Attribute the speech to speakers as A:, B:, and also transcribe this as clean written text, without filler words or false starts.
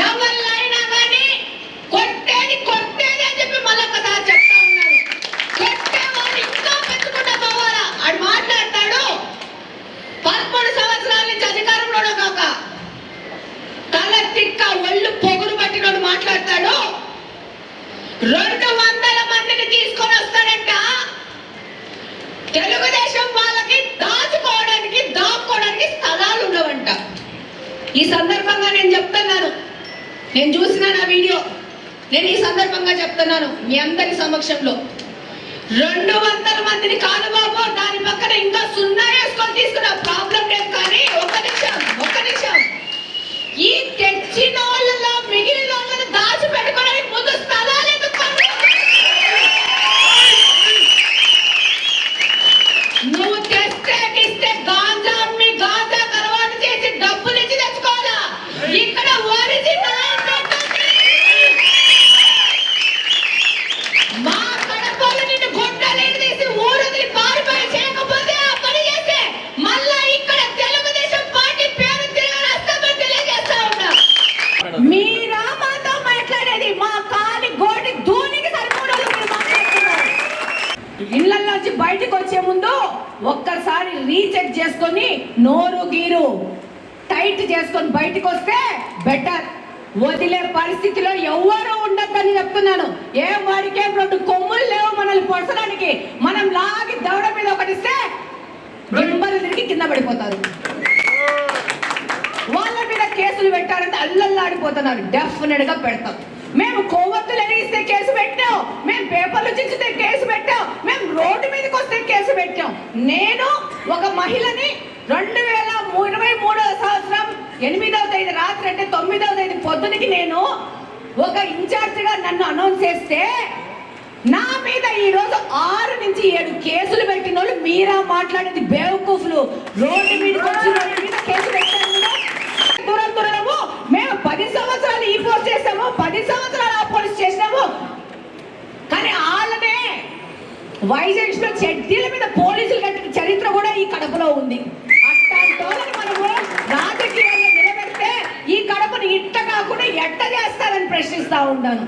A: ఎవరినైనా కానీ కొట్టేది కొట్టేది అని చెప్పి మళ్ళీ కదా చెప్తా ఉన్నారు. కొట్టేవాడు ఇంకా పెట్టుకుంటా పోవాలా. ఆడు మాట్లాడతాడు 11 సంవత్సరాల నుంచి అధికారంలో కాక తల తిక్క ఒళ్ళు పొగురు పట్టినోడు మాట్లాడతాడు. 200 మందిని తీసుకొని వస్తాడంట. తెలుగుదేశం వాళ్ళకి దాచుకోవడానికి దాక్కోవడానికి స్థలాలు ఉండవంట. ఈ సందర్భంగా నేను చెప్తున్నాను, నేను చూసిన నా వీడియో, నేను ఈ సందర్భంగా చెప్తున్నాను మీ అందరి సమక్షంలో, 200 మందిని కాదు బాబు, దాని పక్కన ఇంకా 0 వేసుకొని తీసుకున్న ప్రాబ్లం లేదు. కానీ ఒక్క నిమిషం ఈ తెచ్చిన వాళ్ళలో మిగిలిన వాళ్ళని దాచి పెట్టుకోవడానికి ముందు స్థలాలు ఎందుకు? నువ్వు తెస్తే గాంజా అమ్మి గాంజా కలవాటు చేసి డబ్బులు ఇచ్చి తెచ్చుకోవాలా. ఇక్కడ ఒరిజినల్ మా కడపలు నిన్ను గొడ్డలేని తీసి ఊరొదిలి పారిపోయి చేయకపోతే ఆ పని చేస్తే మళ్ళా ఇక్కడ తెలుగుదేశం పార్టీ పేరు తిరగరాస్తామని తెలియజేస్తా ఉన్నా. మీరా మాతో మాట్లాడేది? మా కాలి గోడి ధూనికి సరిపోవడం మీరు మాట్లాడుతున్నారు. ఇళ్లలోంచి బయటకు వచ్చే ముందు ఒక్కసారి రీచెక్ చేసుకొని నోరు గీరు టైట్ చేసుకొని బయటకు వస్తే బెటర్. వదిలే పరిస్థితిలో ఎవరు ఉండద్దని చెప్తున్నాను. ఏం వాడికేం 2 కొమ్ములు లేవు మనల్ని పొడసడానికి. మనం లాగి దవడ మీద ఒకటిస్తే గింబలు తిరిగి కింద పడిపోతారు. వాళ్ళ మీద కేసులు పెట్టారంటే అల్లల్లాడిపోతున్నారు. డెఫినెట్ గా పెడతాం. మేము కొవ్వొత్తులు వెలిగిస్తే కేసు పెట్టాం, మేము పేపర్లు చించితే కేసు పెట్టాం, మేము రోడ్డు మీదకి వస్తే కేసు పెట్టాం. నేను ఒక మహిళని 2023వ సంవత్సరం 8వ తేదీ రాత్రి అంటే 9వ తేదీ పొద్దునకి నేను ఒక ఇన్ఛార్జిగా నన్ను అనౌన్స్ చేస్తే నా మీద ఈ రోజు 6 నుంచి 7 కేసులు పెట్టిన వాళ్ళు మీరా మాట్లాడేది బేవకూఫ్లు. రోడ్డు మీదకి వచ్చిన వాళ్ళ మీద కేసు పెట్టాను. దూరము మేము 10 సంవత్సరాలు ఈ పోస్ట్ చేసాము, 10 సంవత్సరాలు ఆ పోలీస్ చేసినాము. కానీ వాళ్ళనే వైజాగ్ లో చెడ్డీల మీద పోలీసులు కట్టిన చరిత్ర కూడా ఈ కడపలో ఉంది. అట్లాంటి మనము రాజకీయాల్లో నిలబెడితే ఈ కడపను ఇట్ట కాకుండా ఎట్ట చేస్తారని ప్రశ్నిస్తా ఉంటాను.